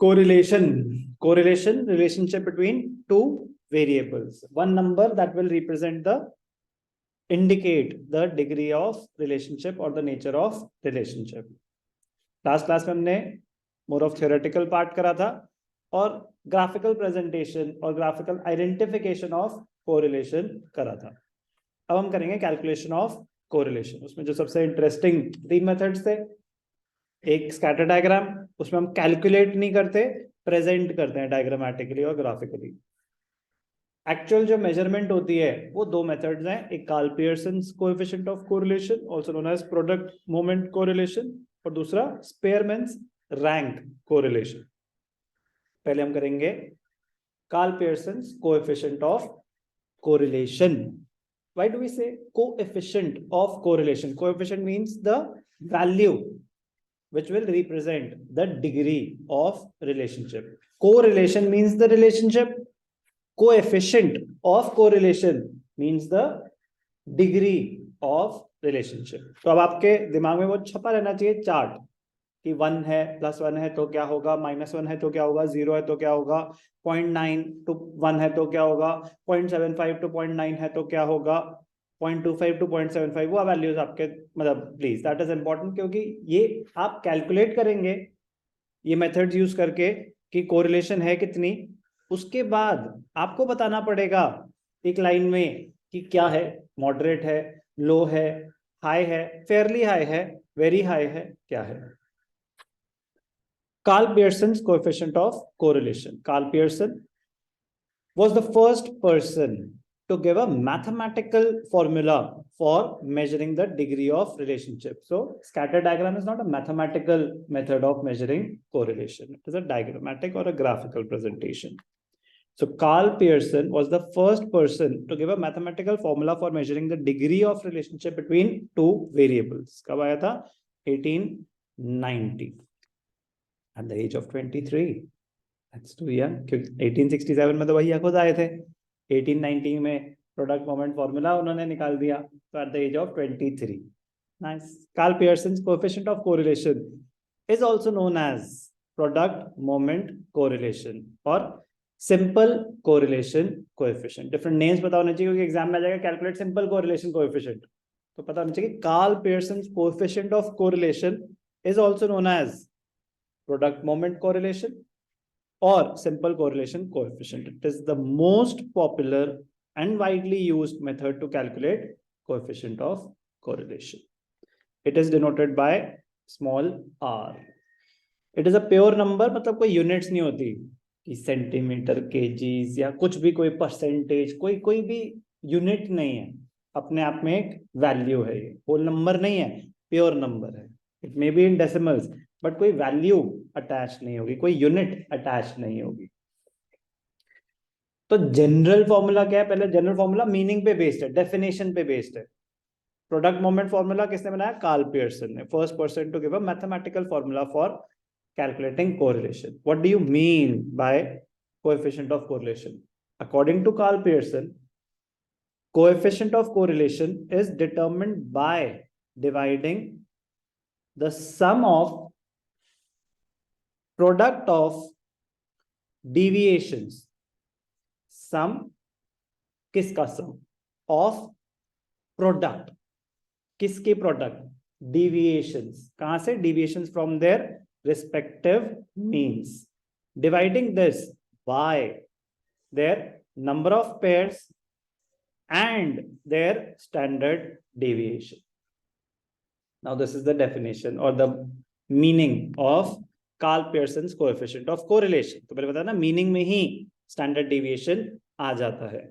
correlation relationship between two variables. One number that will represent the indicate the degree of relationship or the nature of relationship. Last class में हमने more of theoretical part करा था और graphical presentation और graphical identification of correlation करा था. अब हम करेंगे कैलकुलेशन ऑफ कोरिलेशन. उसमें जो सबसे इंटरेस्टिंग 3 मेथड्स थे, एक स्कैटर डायग्राम, उसमें हम कैलकुलेट नहीं करते, प्रेजेंट करते हैं डायग्रामेटिकली और ग्राफिकली. एक्चुअल जो मेजरमेंट होती है वो 2 मेथड्स हैं. एक Karl Pearson's coefficient of correlation also known as product moment correlation और दूसरा स्पेयरमैन्स रैंक कोरिलेशन. पहले हम करेंगे Karl Pearson's coefficient of correlation. Why do we say coefficient of correlation? Coefficient means the value which will represent the degree of relationship. Correlation means the relationship. Coefficient of correlation means the degree of relationship. तो अब आपके दिमाग में वो छपा रहना चाहिए chart कि 1 है, +1 है तो क्या होगा, -1 है तो क्या होगा, 0 है तो क्या होगा, 0.9 to 1 है तो क्या होगा, 0.75 to 0.9 है तो क्या होगा, 0.25 to 0.75. वो वैल्यूज आपके, मतलब प्लीज दैट इज इंपॉर्टेंट, क्योंकि ये आप कैलकुलेट करेंगे ये मेथड्स यूज करके कि कोरिलेशन है कितनी. उसके बाद आपको बताना पड़ेगा एक लाइन में कि क्या है, मॉडरेट है, लो है, हाई है, फेयरली हाई है, वेरी हाई है, क्या है. Karl Pearson's coefficient of correlation. Karl Pearson was the first person to give a mathematical formula for measuring the degree of relationship. So scatter diagram is not a mathematical method of measuring correlation. It is a diagrammatic or a graphical presentation. So Karl Pearson was the first person to give a mathematical formula for measuring the degree of relationship between two variables. कब आया था? 1890. At the age of 23. That's too young. 1867 में तो भैया खुद आए थे. 1890 में प्रोडक्ट मोमेंट फॉर्मूला उन्होंने निकाल दिया. तो at the age of 23. Nice. Karl Pearson's coefficient of correlation is also known as product moment correlation or simple correlation coefficient. Different names पता होने चाहिए क्योंकि एग्जाम में आ जाएगा कैलकुलेट सिंपल कोरिलेशन कोएफिशिएंट. तो पता होना चाहिए Karl Pearson's coefficient of correlation is also known as product moment correlation or simple correlation coefficient. It is the most popular and widely used method to calculate coefficient of correlation. It is denoted by small r. It is a pure number, मतलब कोई units नहीं होती कि centimetre, KGs या कुछ भी, कोई percentage, कोई भी यूनिट नहीं है. अपने आप में एक वैल्यू है. ये होल नंबर नहीं है, प्योर नंबर है. It may be in decimals but कोई वैल्यू अटैच नहीं होगी, कोई यूनिट अटैच नहीं होगी. तो जनरल फॉर्मूला क्या है? पहले जनरल फॉर्मूला मीनिंग पे बेस्ड है, डेफिनेशन पे बेस्ड है. प्रोडक्ट मोमेंट फॉर्मूला किसने बनाया? कार्ल पियर्सन ने. First person to give a mathematical formula for calculating correlation. What do you mean by coefficient of correlation? According to Karl Pearson, coefficient of correlation is determined by dividing the sum of product of deviations. Sum किसका sum? Of product. किसके product? Deviations. कहां से? Deviations from their respective means. Dividing this by their number of pairs and their standard deviation. Now this is the definition or the meaning of Karl Pearson's coefficient of correlation. तो पहले बताया ना, meaning में ही standard deviation आ जाता है.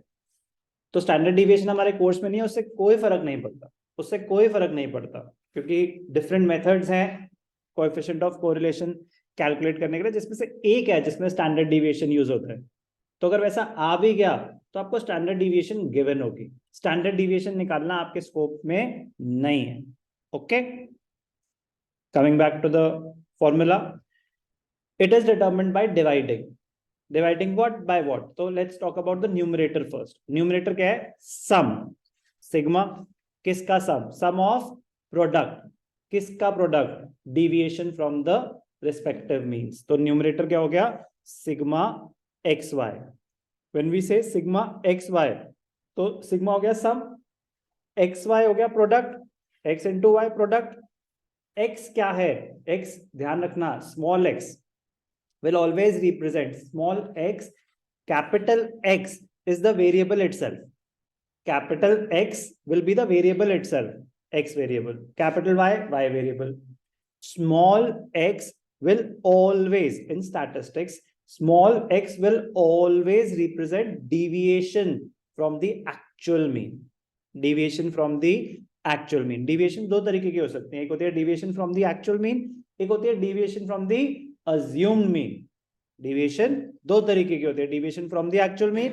तो standard deviation हमारे course में नहीं है, उससे कोई फर्क नहीं पड़ता, उससे कोई फर्क नहीं पड़ता, क्योंकि डिफरेंट मेथड्स हैं कोएफिशिएंट ऑफ कोरिलेशन कैलकुलेट करने के लिए, जिसमें से एक है जिसमें स्टैंडर्ड डेविएशन यूज होता है. तो अगर वैसा आ भी गया तो आपको स्टैंडर्ड डिविएशन गिवन होगी. स्टैंडर्ड डिविएशन निकालना आपके स्कोप में नहीं है. Okay, coming back to the formula, it is determined by dividing. Dividing what by what? तो let's talk about the numerator first. Numerator क्या है? सम. सिग्मा किसका सम? Sum of product. किसका product? Deviation from the respective means. तो numerator क्या हो गया, sigma x y. When we say sigma x y, तो सिग्मा हो गया सम, एक्स वाई हो गया product, x into y product. X क्या है, एक्स ध्यान रखना, small x will always represent small x, capital X is the variable itself. Capital X will be the variable itself, X variable. Capital Y, Y variable. Small x will always, in statistics, small x will always represent deviation from the actual mean. Deviation from the actual mean. Deviation दो तरीके की हो सकती है, एक होती है deviation from the actual mean, एक होती है deviation from the assumed mean. Deviation दो तरीके की होती है, deviation from the actual mean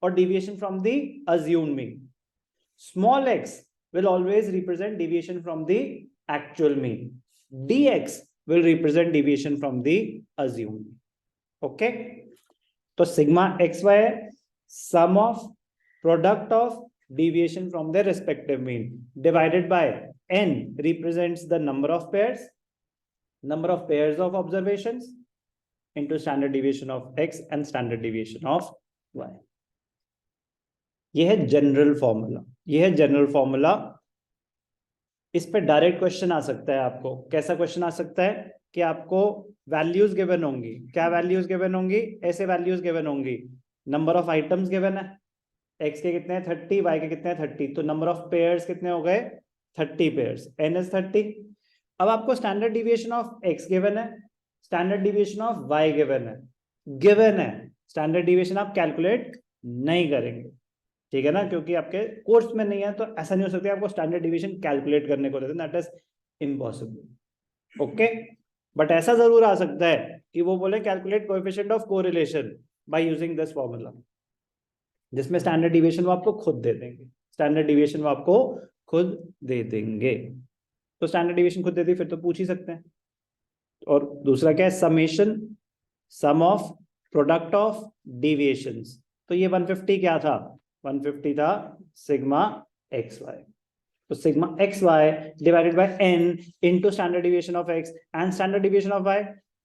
और deviation from the assumed mean. Small x will always represent deviation from the actual mean. Dx will represent deviation from the assumed mean. Okay, तो sigma xy sum of product of deviation from their respective mean divided by n represents the number of pairs of observations into standard deviation of x and standard deviation of y. ये है general formula, ये है general formula. इस पे direct question आ सकता है आपको। कैसा क्वेश्चन आ सकता है कि आपको वैल्यूज गिवन होंगी। क्या वैल्यूज गिवन होंगी, ऐसे वैल्यूज गिवन होंगी, नंबर ऑफ आइटम्स गिवन है, x के कितने हैं 30, y के कितने हैं 30, तो नंबर ऑफ पेयर्स कितने हो गए 30 पेयर्स, n इज 30। अब आपको standard deviation of x given है, standard deviation of y given है, स्टैंडर्ड डिविएशन आप कैलकुलेट नहीं करेंगे, ठीक है ना, क्योंकि आपके कोर्स में नहीं है, तो ऐसा नहीं हो सकता आपको स्टैंडर्ड डिविएशन कैलकुलेट करने को देते, that is impossible. Okay, but ऐसा जरूर आ सकता है कि वो बोले calculate coefficient of correlation by using this formula, जिसमें स्टैंडर्ड डिविएशन वो आपको खुद दे देंगे, स्टैंडर्ड डिविएशन वो आपको खुद दे देंगे। तो स्टैंडर्ड डिविएशन खुद दे दी फिर तो पूछ ही सकते हैं। और दूसरा क्या है, summation, sum of product of deviations. तो ये 150 क्या था, 150 था सिग्मा एक्स वाई। तो sigma x Y divided by n into standard deviation of x and standard deviation of y,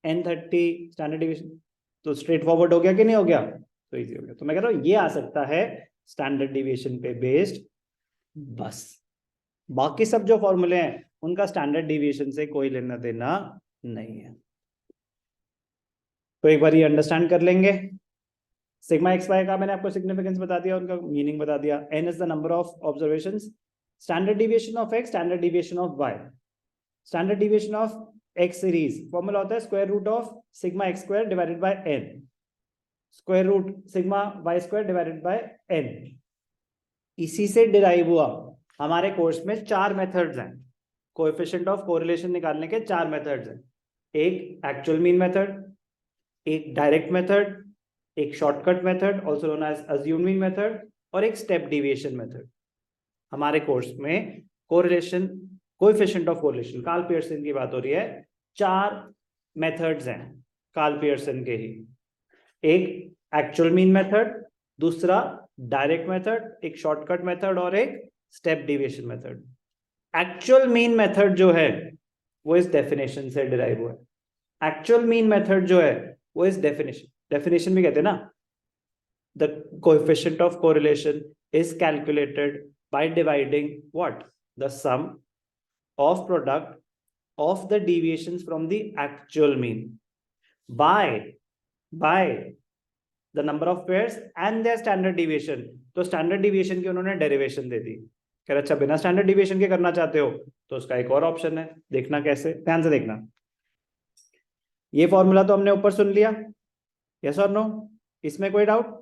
n30 standard deviation. तो स्ट्रेट फॉरवर्ड हो गया कि नहीं हो गया, तो इजी हो गया। तो मैं कह रहा हूं ये आ सकता है स्टैंडर्ड डिविएशन पे बेस्ड, बस बाकी सब जो फॉर्मूले हैं उनका स्टैंडर्ड डिविएशन से कोई लेना देना नहीं है। तो एक बार ये अंडरस्टैंड कर लेंगे। सिग्मा एक्स वाई का मैंने आपको सिग्निफिकेंस बता दिया, उनका मीनिंग बता दिया। n is the number of observations, standard deviation of x, standard deviation of y। Standard deviation of x series formula होता है square root of sigma x square divided by n, square root sigma Y square divided by n। इसी से derive हुआ। हमारे course में 4 methods हैं coefficient of correlation निकालने के, 4 मेथड्स हैं। एक एक्चुअल मीन मेथड, एक डायरेक्ट मेथड, एक shortcut method also known as assumed mean method, और एक स्टेप डिविएशन मेथड। हमारे कोर्स में correlation, coefficient of correlation, Karl Pearson की बात हो रही है, 4 मेथड्स हैं कार्ल पियर्सन के ही। एक एक्चुअल मीन मेथड, दूसरा डायरेक्ट मेथड, एक शॉर्टकट मेथड और एक step deviation method. Actual mean method जो है वो इस डेफिनेशन से डिराइव हुआ है। एक्चुअल मीन मेथड जो है वो इस डेफिनेशन भी कहते हैं ना, the coefficient of correlation is calculated by dividing what, the sum of product of the deviations from the actual mean by the number of pairs and their standard deviation। तो standard deviation की उन्होंने derivation दे दी। कह रहे अच्छा बिना standard deviation के करना चाहते हो तो उसका एक और ऑप्शन है, देखना कैसे, ध्यान से देखना। ये फॉर्मूला तो हमने ऊपर सुन लिया, यस और नो, इसमें कोई डाउट?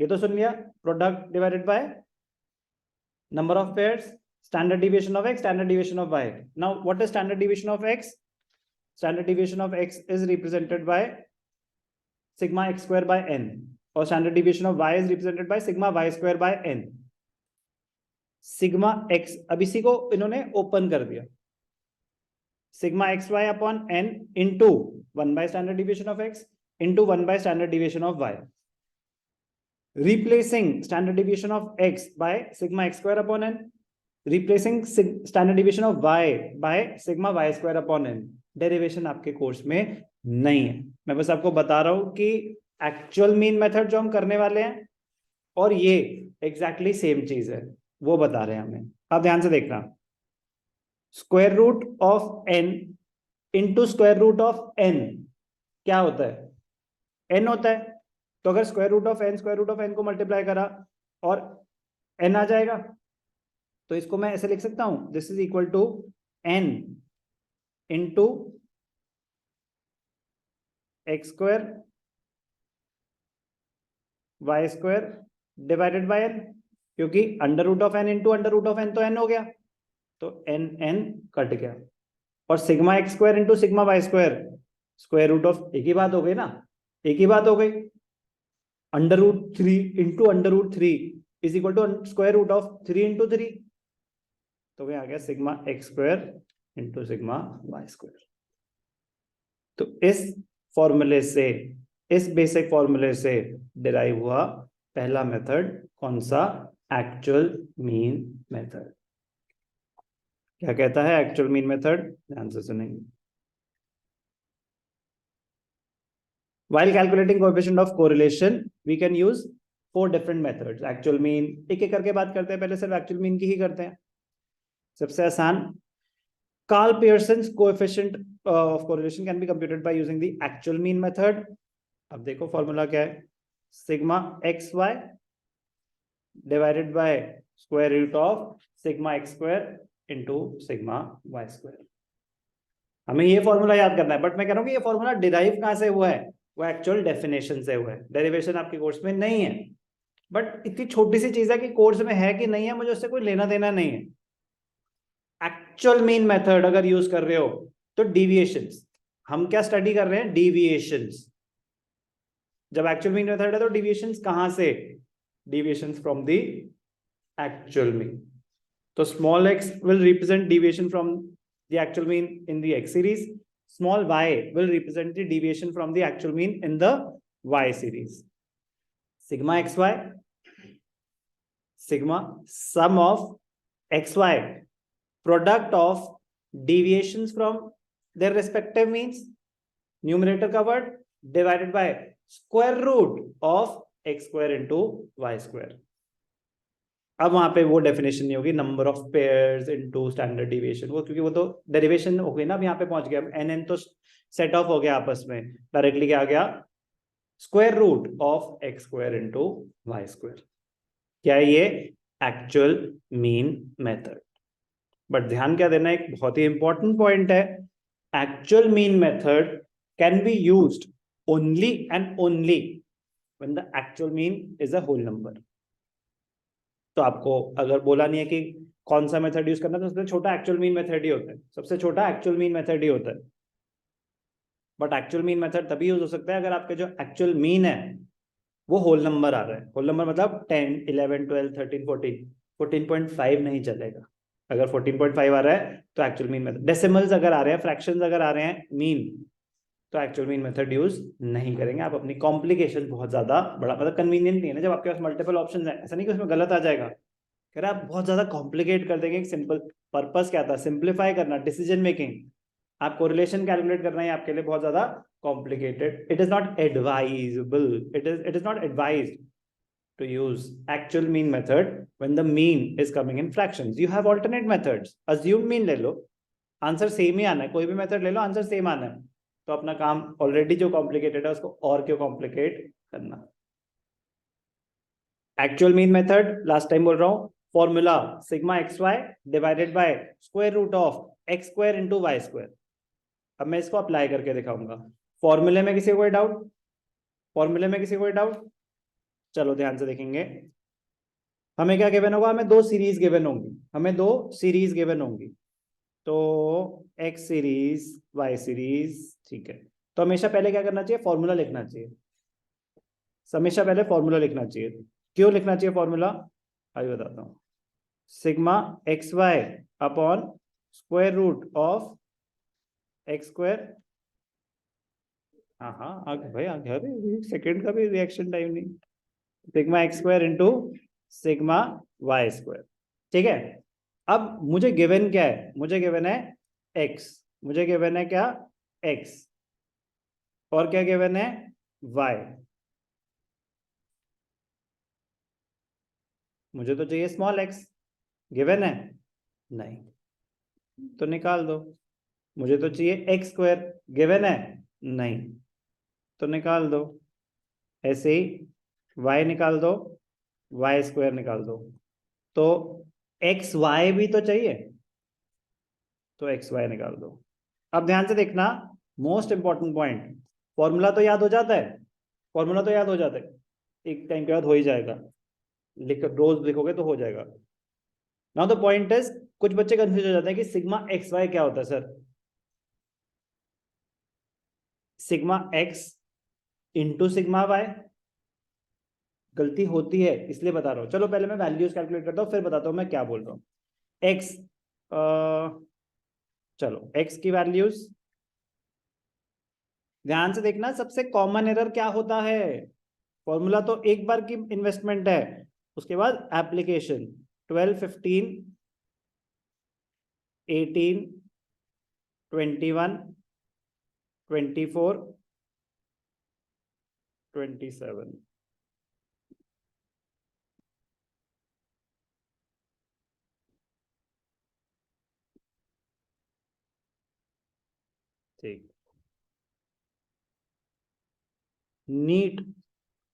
ये तो सुन लिया, product divided by number of pairs, standard deviation of x, standard deviation of y. Now what is standard deviation of x? Standard deviation of x is represented by sigma x square by n, और standard deviation of y is represented by sigma y square by n. sigma x, अब इसी को इन्होंने open कर दिया, sigma x y upon n into 1 by standard deviation of x into 1 by standard deviation of y, replacing standard deviation of x by sigma x square upon n, replacing standard deviation of y by sigma y square upon n, derivation आपके course में नहीं है। मैं बस आपको बता रहा हूं कि एक्चुअल मीन मेथड जो हम करने वाले हैं और ये एग्जैक्टली सेम चीज है, वो बता रहे हैं हमें। आप ध्यान से देखना, square root of n into square root of n क्या होता है? एन होता है। तो अगर स्क्वायर रूट ऑफ एन को मल्टीप्लाई करा और एन आ जाएगा, तो इसको मैं ऐसे लिख सकता हूं, this is equal to n into x square y square divided by n, क्योंकि under root of n into under root of n तो एन हो गया, तो एन एन कट गया। और sigma x square into sigma Y square, square root of, एक ही बात हो गई ना, एक ही बात हो गई। Under root 3 into under root 3 is equal to square root of 3 into 3, तो वह आ गया sigma x square into sigma Y square. तो इस फॉर्मूले से, इस बेसिक फॉर्मूले से डिराइव हुआ पहला मेथड, कौन सा? Actual mean method. क्या कहता है एक्चुअल मीन मेथड? ध्यान से सुनेंगे। While calculating coefficient of correlation, we can use 4 different methods. Actual mean, एक एक करके बात करते हैं, पहले सिर्फ एक्चुअल मीन की ही करते हैं। सबसे आसान, Karl Pearson's coefficient of correlation can be computed by using the actual mean method. अब देखो फॉर्मूला क्या है, sigma x Y divided by square root of sigma x square into sigma Y square. हमें ये फॉर्मूला याद करना है, but मैं कह रहा हूँ कि ये फॉर्मूला डिराइव कहां से हुआ है? वो एक्चुअल डेफिनेशन से हुआ है, डेरिवेशन आपके कोर्स में नहीं है। बट इतनी छोटी सी चीज है कि कोर्स में है कि नहीं है मुझे उससे कोई लेना देना नहीं है। एक्चुअल मीन मेथड अगर यूज कर रहे हो तो डिविएशंस, हम क्या स्टडी कर रहे हैं? डिविएशंस। जब एक्चुअल मीन मेथड है तो डिविएशंस कहां से? Deviations from the actual mean. तो small x will represent deviation from the actual mean in the x series, small y will represent the deviation from the actual mean in the y series. Sigma xy, sigma sum of xy, product of deviations from their respective means, numerator covered, divided by square root of x square into y square. अब वहां पे वो definition नहीं होगी number of pairs into standard deviation, वो क्योंकि वो तो डेरिवेशन हो गई ना। अब यहाँ पे पहुंच गया, एन एन तो सेट ऑफ हो गया आपस में, डायरेक्टली क्या आ गया? Square root of x square into y square. क्या है ये? Actual mean method. बट ध्यान क्या देना, एक बहुत ही इंपॉर्टेंट पॉइंट है, actual mean method can be used only and only when the actual mean is a whole number. तो आपको अगर बोला नहीं है कि कौन सा मेथड यूज करना, तो सबसे छोटा एक्चुअल मीन मेथड ही होता है, सबसे छोटा एक्चुअल मीन मेथड ही होता है। बट एक्चुअल मीन मेथड तभी यूज हो सकता है अगर आपके जो एक्चुअल मीन है वो होल नंबर आ रहा है। होल नंबर मतलब 10, 11, 12, 13, 14, 14.5 नहीं चलेगा। अगर 14.5 आ रहा है तो एक्चुअल मीन मेथड, डेसिमल्स अगर आ रहे हैं, फ्रैक्शंस अगर आ रहे हैं मीन, तो एक्चुअल मीन मेथड यूज नहीं करेंगे। आप अपनी कॉम्प्लिकेशन बहुत ज्यादा बड़ा, मतलब कन्वीनियंट नहीं है ना जब आपके पास मल्टीपल ऑप्शन है, ऐसा नहीं कि उसमें गलत आ जाएगा, कह रहे आप बहुत ज्यादा कॉम्प्लिकेट कर देंगे। सिंपल पर्पस क्या था? सिंप्लीफाई करना, डिसीजन मेकिंग। आप कोरिलेशन कैलकुलेट करना है आपके लिए बहुत ज्यादा complicated. It is not advisable, it is not advised to use actual mean method when the mean is coming in fractions. You have alternate methods. Assume mean ले लो, answer same ही आना है, कोई भी मेथड ले लो आंसर सेम आना है। तो अपना काम ऑलरेडी जो कॉम्प्लिकेटेड है उसको और क्यों कॉम्प्लिकेट करना? Actual mean method, last time बोल रहा हूं, formula sigma x Y divided by square root of x square into y square. अब मैं इसको अप्लाई करके दिखाऊंगा। फॉर्मूले में किसी को कोई डाउट? फॉर्मूले में किसी को कोई डाउट? चलो ध्यान से देखेंगे। हमें क्या गिवन होगा? हमें दो सीरीज गिवन होंगी, हमें दो सीरीज गिवन होंगी। तो एक्स सीरीज वाई सीरीज, ठीक है। तो हमेशा पहले क्या करना चाहिए? फॉर्मूला लिखना चाहिए। हमेशा पहले फॉर्मूला लिखना चाहिए। क्यों लिखना चाहिए फॉर्मूला? अभी बताता हूं। Sigma x y upon square root of x square. हाँ हाँ आगे भाई आगे, अरे सेकेंड का भी रिएक्शन टाइम नहीं। Sigma x square into sigma Y square, ठीक है। अब मुझे गिवन क्या है? मुझे गिवन है एक्स, मुझे गिवन है क्या, x, और क्या गिवन है, y। मुझे तो चाहिए स्मॉल x, गिवन है नहीं, तो निकाल दो। मुझे तो चाहिए एक्स स्क्वायर, गिवन है नहीं, तो निकाल दो। ऐसे ही y निकाल दो, वाई स्क्वायर निकाल दो। तो एक्स वाई भी तो चाहिए, तो एक्स वाई निकाल दो। अब ध्यान से देखना, मोस्ट इंपॉर्टेंट पॉइंट, फॉर्मूला तो याद हो जाता है, फॉर्मूला तो याद हो जाता है, एक टाइम के बाद हो ही जाएगा, रोज लिखोगे तो हो जाएगा। नाउ द पॉइंट इज, कुछ बच्चे कंफ्यूज हो जाते हैं कि सिग्मा एक्स वाई क्या होता है sir. Sigma x into sigma y, गलती होती है इसलिए बता रहा हूं। चलो पहले मैं वैल्यूज कैलकुलेट करता हूं, फिर बताता हूं मैं क्या बोल रहा हूं। एक्स, चलो एक्स की वैल्यूज ध्यान से देखना, सबसे कॉमन एरर क्या होता है, फॉर्मूला तो एक बार की इन्वेस्टमेंट है, उसके बाद एप्लीकेशन। 12, 15, 18, 21, 24, 27। ठीक, नीट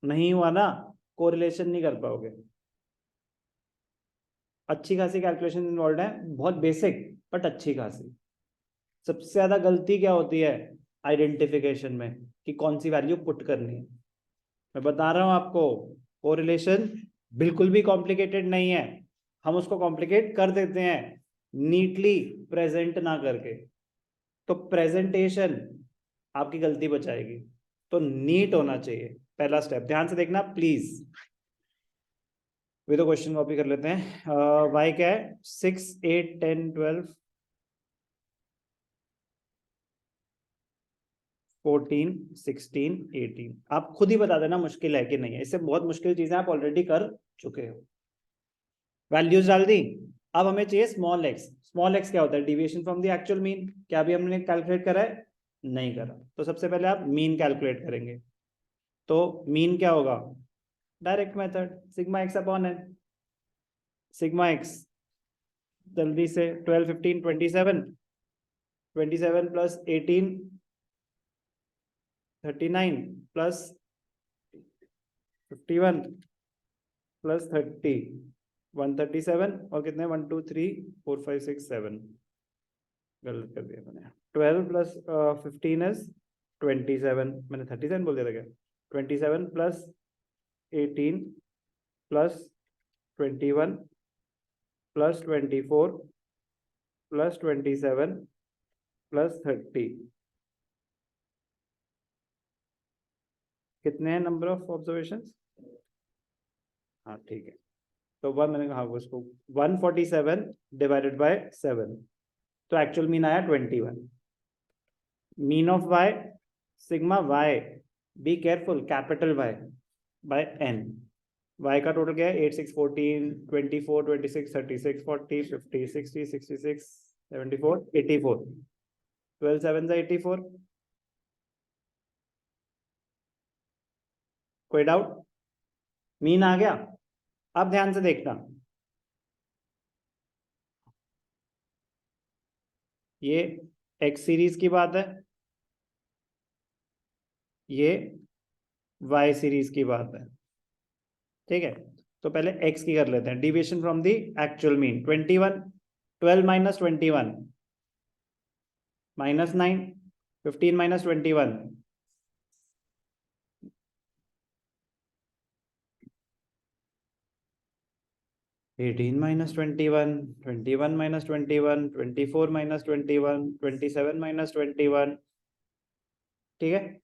नहीं हुआ ना, कोरिलेशन नहीं कर पाओगे। अच्छी खासी कैलकुलेशन इन्वॉल्व है, बहुत बेसिक बट अच्छी खासी। सबसे ज्यादा गलती क्या होती है आइडेंटिफिकेशन में, कि कौन सी वैल्यू पुट करनी है। मैं बता रहा हूं आपको, कोरिलेशन बिल्कुल भी कॉम्प्लिकेटेड नहीं है, हम उसको कॉम्प्लिकेट कर देते हैं नीटली प्रेजेंट ना करके। तो प्रेजेंटेशन आपकी गलती बचाएगी, तो नीट होना चाहिए पहला स्टेप। ध्यान से देखना प्लीज, वे तो क्वेश्चन कॉपी कर लेते हैं। वाई क्या है, 6, 8, 10, 12, 14, 16, 18। आप खुद ही बता देना मुश्किल है कि नहीं है, इससे बहुत मुश्किल चीजें आप ऑलरेडी कर चुके हो। वैल्यूज डाल दी, अब हमें चाहिए स्मॉल एक्स। स्मॉल एक्स क्या होता है, deviation from the actual mean. क्या अभी हमने कैलकुलेट करा है, नहीं करा, तो सबसे पहले आप मीन कैलकुलेट करेंगे। तो मीन क्या होगा, direct method, sigma x upon n. Sigma x जल्दी से 12, 15, 27, 27 प्लस 18, 39 प्लस 51 प्लस 30, 137, और कितने, 1, 2, 3, 4, 5, 6, 7, गलत कर दिया मैंने। 12 प्लस 15 इज 27, मैंने 37 बोल दिया था क्या, 27 plus 18 plus 21 plus 24 plus 27 plus 30, कितने हैं नंबर ऑफ ऑब्जर्वेशन। हाँ ठीक है, तो वन मैंने कहा उसको 147 डिवाइडेड बाय 7, तो एक्चुअल मीन आया 21। Mean of Y, sigma Y, be careful, capital Y by N. Y का टोटल क्या है, 8, 6, 14, 24, 26, 36, 40, 50, 60, 66, 74, 84, 12 7 84। कोई डाउट, मीन आ गया। अब ध्यान से देखना, ये एक्स सीरीज की बात है, ये वाई सीरीज की बात है, ठीक है। तो पहले एक्स की कर लेते हैं, deviation from the actual mean. 21, 12 minus 21, -9, 15 minus 21, 18 minus 21, 21 minus 21, 24 minus 21, 27 minus 21, ठीक है।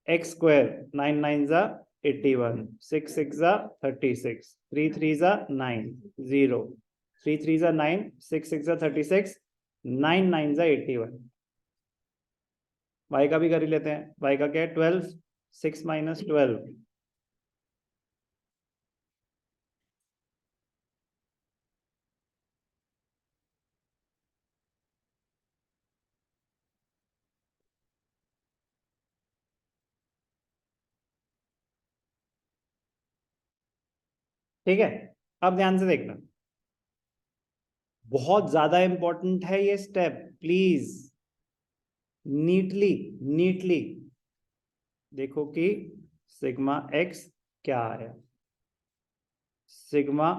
एक्स स्क्वायर, 9 9 जा 81, 6 6 जा 36, 3 3 जा 9, 0, 3 3 जा 9, 6 6 जा 36, 9 9 जा 81। वाई का भी कर ही लेते हैं, वाई का क्या है, 12, 6 माइनस 12, ठीक है, अब ध्यान से देखना, बहुत ज्यादा इंपॉर्टेंट है ये स्टेप, प्लीज नीटली नीटली देखो कि सिग्मा एक्स क्या आया, सिग्मा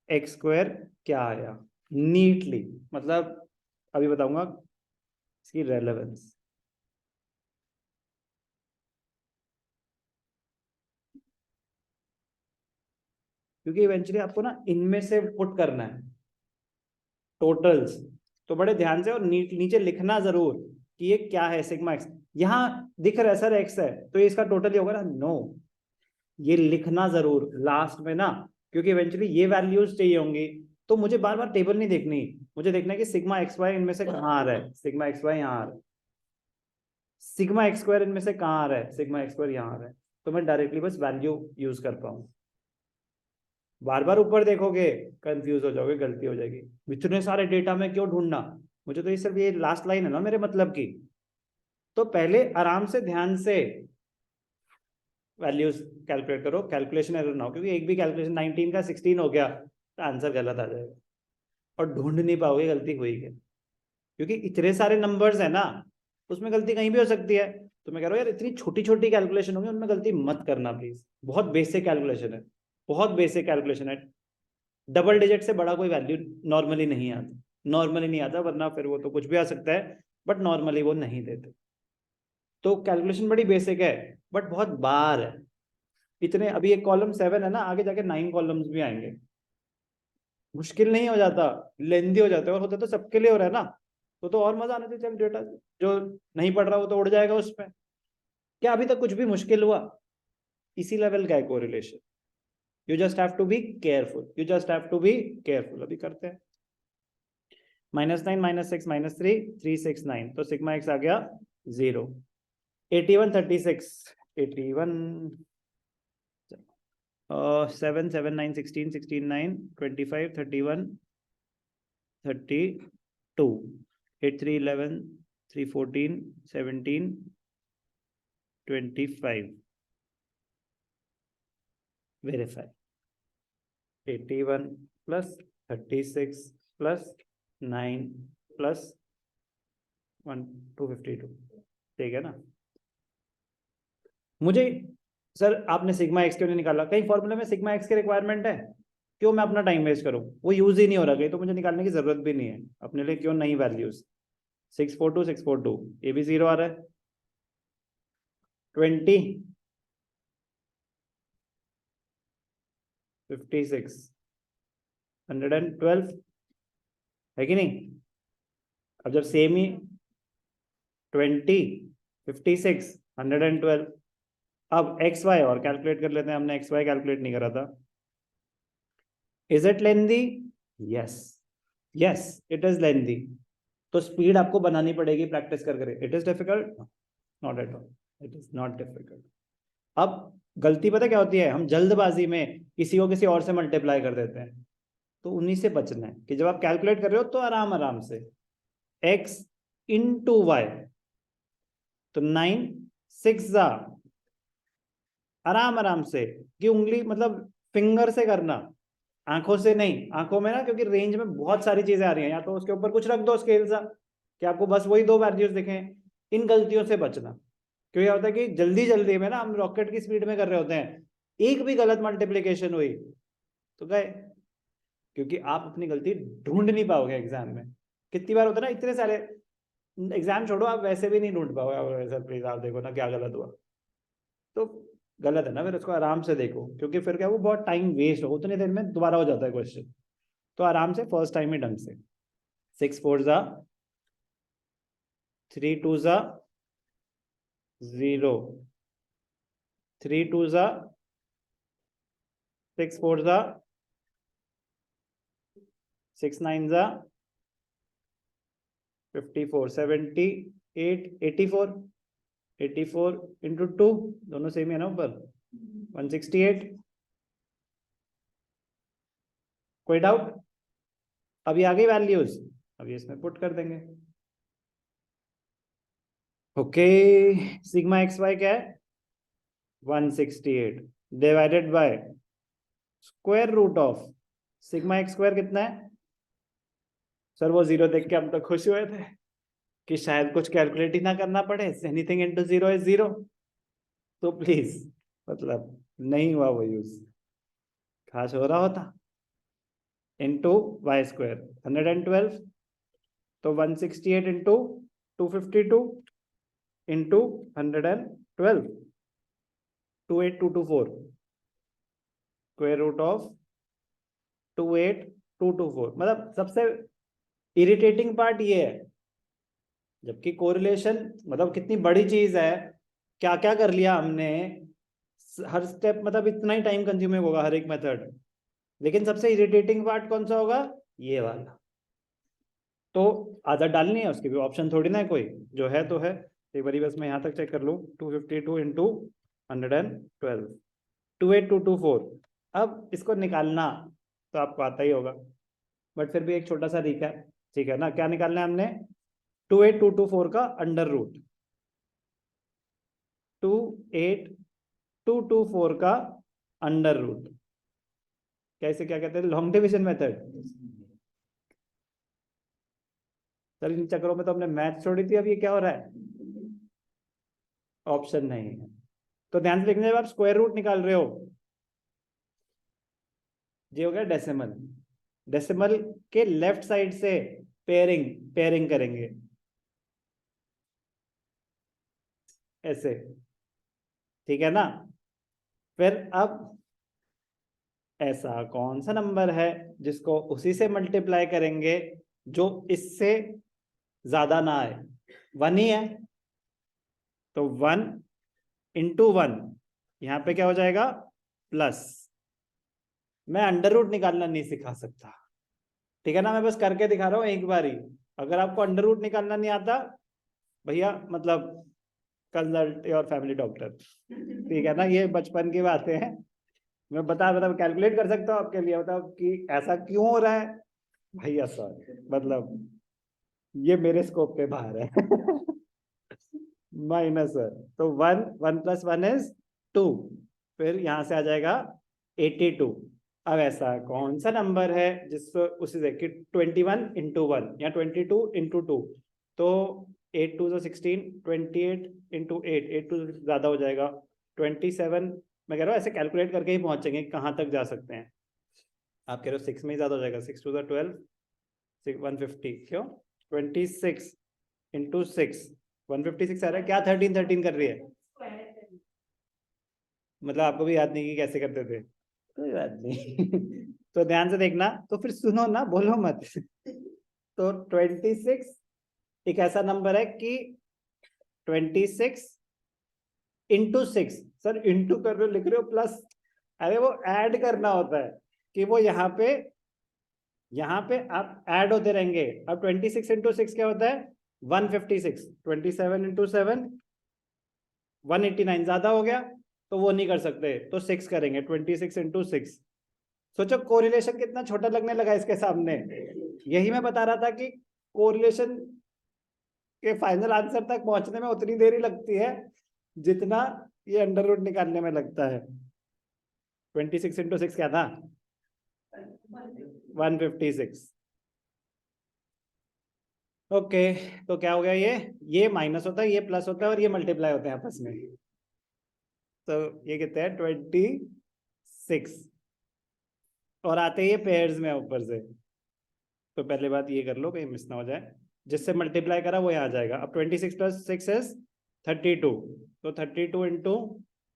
एक्स स्क्वायर क्या आया, नीटली, मतलब अभी बताऊंगा इसकी रेलेवेंस। क्योंकि इवेंचुअली आपको ना इनमें से पुट करना है टोटल्स, तो बड़े ध्यान से और नीचे लिखना जरूर कि ये क्या है सिग्मा एक्स। यहाँ दिख रहा है सर एक्स है, तो ये इसका टोटल ही होगा ना, नो, ये लिखना जरूर लास्ट में ना, क्योंकि इवेंचुअली ये वैल्यूज चाहिए होंगी, तो मुझे बार बार टेबल नहीं देखनी, मुझे देखना है कि सिग्मा एक्स वाई इनमें से कहाँ आ रहा है, सिग्मा एक्स वाई यहाँ आ रहा है, सिग्मा एक्स स्क्वायर इनमें से कहाँ आ रहा है, सिग्मा एक्स स्क्वायर यहाँ आ रहा है, तो मैं डायरेक्टली बस वैल्यू यूज कर पाऊँ। बार बार ऊपर देखोगे कंफ्यूज हो जाओगे, गलती हो जाएगी, इतने सारे डेटा में क्यों ढूंढना, मुझे तो ये सिर्फ ये लास्ट लाइन है ना मेरे मतलब की, तो पहले आराम से ध्यान से वैल्यूज कैलकुलेट करो, कैलकुलेशन एरर ना हो, क्योंकि एक भी कैलकुलेशन 19 का 16 हो गया तो आंसर गलत आ जाएगा और ढूंढ नहीं पाओगे गलती हुई है, क्योंकि इतने सारे नंबर्स है ना, उसमें गलती कहीं भी हो सकती है। तो मैं कह रहा हूँ यार इतनी छोटी छोटी कैलकुलेशन होंगी उनमें गलती मत करना प्लीज, बहुत बेसिक कैलकुलेशन है, बहुत बेसिक कैलकुलेशन है, डबल डिजिट से बड़ा कोई वैल्यू नॉर्मली नहीं आता, नॉर्मली नहीं आता, वरना फिर वो तो कुछ भी आ सकता है, बट नॉर्मली वो नहीं देते। तो कैलकुलेशन बड़ी बेसिक है, बट बहुत बार है, इतने अभी एक कॉलम 7 है ना, आगे जाके 9 कॉलम्स भी आएंगे, मुश्किल नहीं हो जाता, लेंदी हो जाता है, और होता तो सबके लिए हो रहा है ना, तो और मजा आना चाहिए, चल डेटा जो नहीं पढ़ रहा वो तो उड़ जाएगा उसमें, क्या अभी तक कुछ भी मुश्किल हुआ, इसी लेवल का है correlation, you just have to be careful, you just have to be careful. अभी करते हैं -9 -6 -3 369, तो सिग्मा एक्स आ गया 0, 81 36 81 7 7 9 16 16 9 25 31 32 8 3 11 3 14 17 25 वेरीफाई 81 प्लस 36 प्लस 9 प्लस 1 252, ठीक है ना। मुझे सर आपने सिग्मा एक्स क्यों नहीं निकाला, कहीं फॉर्मूले में सिग्मा एक्स की रिक्वायरमेंट है, क्यों मैं अपना टाइम वेस्ट करूं, वो यूज ही नहीं हो रहा, कहीं तो मुझे निकालने की जरूरत भी नहीं है अपने लिए, क्यों नई वैल्यूज 642 ये भी 0 आ रहा है, 20 56 112 है कि नहीं। अब जब सेम ही 20 56 112, अब एक्स वाई और कैलकुलेट कर लेते हैं, हमने एक्स वाई कैलकुलेट नहीं करा था। Is it lengthy, yes, yes it is lengthy, तो स्पीड आपको बनानी पड़ेगी प्रैक्टिस कर कर, it is difficult, not at all, it is not difficult. अब गलती पता क्या होती है, हम जल्दबाजी में किसी को किसी और से मल्टीप्लाई कर देते हैं, तो उन्हीं से बचना है कि जब आप कैलकुलेट कर रहे हो तो आराम आराम से x इंटू वाई, तो 9 6 आराम आराम से, कि उंगली मतलब फिंगर से करना, आंखों से नहीं, आंखों में ना क्योंकि रेंज में बहुत सारी चीजें आ रही हैं, या तो उसके ऊपर कुछ रख दो स्केल सा कि आपको बस वही दो वैल्यूज दिखें, इन गलतियों से बचना, क्योंकि होता है कि जल्दी जल्दी में ना हम रॉकेट की स्पीड में कर रहे होते हैं, एक भी गलत मल्टीप्लीकेशन हुई तो गए, क्योंकि आप अपनी गलती ढूंढ नहीं पाओगे एग्जाम में, कितनी बार होता है ना, इतने सारे एग्जाम छोड़ो आप वैसे भी नहीं ढूंढ पाओगे, सर प्लीज आप देखो ना क्या गलत हुआ, तो गलत है ना, फिर उसको आराम से देखो, क्योंकि फिर क्या वो बहुत टाइम वेस्ट हो, उतनी देर में दोबारा हो जाता है क्वेश्चन, तो आराम से फर्स्ट टाइम ही ढंग से 6 4 3 2 0 3 2 6 4 6 9 54 78 84 84 इंटू 2, दोनों सेम है ना ऊपर, 168, कोई डाउट, अभी आ गई वैल्यूज, अभी इसमें पुट कर देंगे। ओके, सिग्मा एक्स वाई क्या है 168 divided by square root of sigma x square कितना है सर? वो जीरो देख के हम तो खुश हुए थे कि शायद कुछ कैलकुलेट ही ना करना पड़े, anything into zero is zero. तो प्लीज मतलब नहीं हुआ वो यूज, खास हो रहा होता। इंटू वाई स्क्वायर 112, तो 168 into 252 into 112, 28224, square root of 28224। मतलब सबसे इरिटेटिंग पार्ट ये है, जबकि कोरिलेशन मतलब कितनी बड़ी चीज है, क्या क्या कर लिया हमने, हर स्टेप मतलब इतना ही टाइम कंज्यूमिंग होगा हर एक मेथड, लेकिन सबसे इरिटेटिंग पार्ट कौन सा होगा? ये वाला। तो आदत डालनी है उसकी भी, ऑप्शन थोड़ी ना है कोई, जो है तो है। एक बारी बस मैं यहाँ तक चेक कर लूँ, 252 इंटू 112, 28224। अब इसको निकालना तो आपको आता ही होगा, बट फिर भी एक छोटा सा रिकैप, ठीक है ना? क्या निकालना है हमने? 28224 का अंडर रूट, 28224 का अंडर रूट, कैसे क्या कहते हैं, लॉन्ग डिवीजन मेथड। सर इन चक्करों में तो हमने मैथ छोड़ी थी, अब ये क्या हो रहा है? ऑप्शन नहीं है। तो ध्यान से देखना, जब आप स्क्वायर रूट निकाल रहे हो, ये हो गया डेसिमल, डेसिमल के लेफ्ट साइड से पेयरिंग पेयरिंग करेंगे ऐसे, ठीक है ना? फिर अब ऐसा कौन सा नंबर है जिसको उसी से मल्टीप्लाई करेंगे जो इससे ज्यादा ना आए? वन ही है, तो 1 इंटू 1, यहाँ पे क्या हो जाएगा? प्लस। मैं अंडर रूट निकालना नहीं सिखा सकता, ठीक है ना? मैं बस करके दिखा रहा हूँ एक बार ही। अगर आपको अंडर रूट निकालना नहीं आता भैया, मतलब कंसल्ट योर फैमिली डॉक्टर, ठीक है ना? ये बचपन की बातें हैं, मैं बता मतलब कैलकुलेट कर सकता हूँ आपके लिए, मतलब कि ऐसा क्यों हो रहा है भैया सर, मतलब ये मेरे स्कोप के बाहर है। माइनस है, तो 1 1 + 1 = 2, फिर यहां से आ जाएगा 82। अब ऐसा कौन सा नंबर है जिसको उसी से कि 21 इंटू 1 या 22 इंटू 2, तो 8 2 16, 28 इंटू 8, 8 2 ज्यादा हो जाएगा, 27। मैं कह रहा हूँ ऐसे कैलकुलेट करके ही पहुंचेंगे कहाँ तक जा सकते हैं। आप कह रहे हो 6 में ही ज्यादा हो जाएगा, 6 2 12, 150, क्यों? 26 इंटू 6, 156 आ रहा है क्या? 13 13 कर रही है, मतलब आपको भी याद नहीं कि कैसे करते थे? कोई बात नहीं। तो ध्यान से देखना, तो फिर सुनो ना, बोलो मत। तो 26 एक ऐसा नंबर है कि 26 इंटू 6, सर इंटू कर रहे हो, लिख रहे हो प्लस, अरे वो ऐड करना होता है कि वो यहाँ पे आप ऐड होते रहेंगे। अब 26 इंटू 6 क्या होता है? 156, 27 इंटू 7, 189 ज्यादा हो गया, तो वो नहीं कर सकते, तो 6 करेंगे, 26 इंटू 6। सोचो कोरिलेशन कितना छोटा लगने लगा इसके सामने। यही मैं बता रहा था कि कोरिलेशन के फाइनल आंसर तक पहुंचने में उतनी देरी लगती है जितना ये अंडर रूट निकालने में लगता है। 26 इंटू 6 क्या था? 156। ओके, तो क्या हो गया? ये माइनस होता है, ये प्लस होता है, और ये मल्टीप्लाई होते हैं आपस में, तो ये कितने हैं? 26, और आते ही ये पेयर्स में ऊपर से। तो पहले बात ये कर लो कहीं मिस ना हो जाए, जिससे मल्टीप्लाई करा वो यहाँ आ जाएगा। अब 26 + 6 इज 32, तो 32 इंटू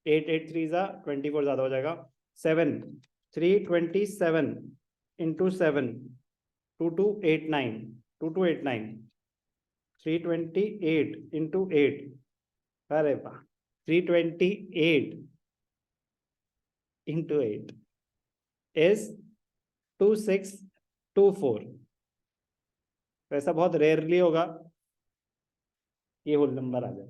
8, 8 3 ज़ा 24 ज्यादा हो जाएगा, 7 327 इंटू 7, 2289, 2289, 328 इंटू 8, अरे वाह, 328 इंटू 8 इज 2624। तो ऐसा बहुत रेयरली होगा ये होल नंबर आ जाए।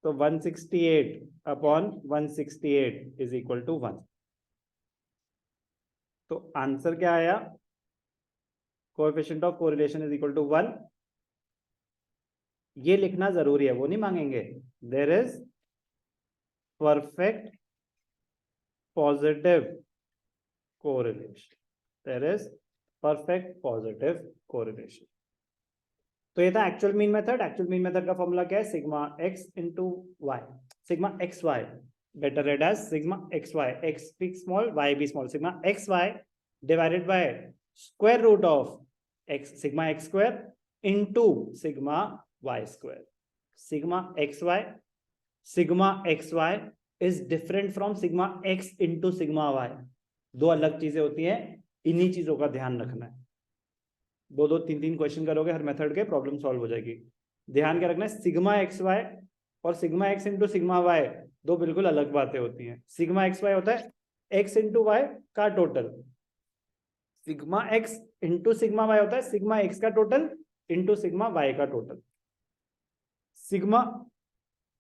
तो 168/168 इज इक्वल टू 1। तो आंसर क्या आया? Coefficient of correlation is equal to 1। ये लिखना जरूरी है, वो नहीं मांगेंगे। There is perfect positive correlation. There is perfect positive correlation. तो ये था actual mean method. Actual mean method का फॉर्मूला क्या है? Sigma x into Y. Sigma x Y better read as sigma x Y. X be small, Y be small. Sigma x Y divided by square root of X, sigma x square into sigma Y square. Sigma x Y is different from sigma x into sigma Y. दो अलग चीजें होती हैं, इन्हीं चीजों का ध्यान रखना है. दो तीन क्वेश्चन करोगे हर मेथड के, प्रॉब्लम सॉल्व हो जाएगी. ध्यान क्या रखना है? सिग्मा एक्स वाई और sigma x into sigma Y दो बिल्कुल अलग बातें होती हैं. सिग्मा एक्स वाई होता है एक्स इंटू वाई का total. Sigma x into sigma Y होता है सिग्मा एक्स का टोटल इंटू सिग्मा वाई का total. Sigma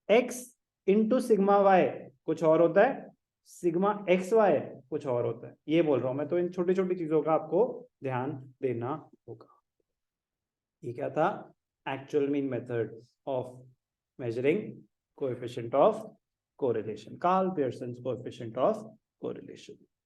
x into sigma Y कुछ और होता है, सिग्मा एक्स वाई कुछ और होता है. ये बोल रहा हूं मैं. तो इन छोटी छोटी चीजों का आपको ध्यान देना होगा. ये क्या था? Actual mean method of measuring coefficient of correlation. Karl Pearson's coefficient of correlation.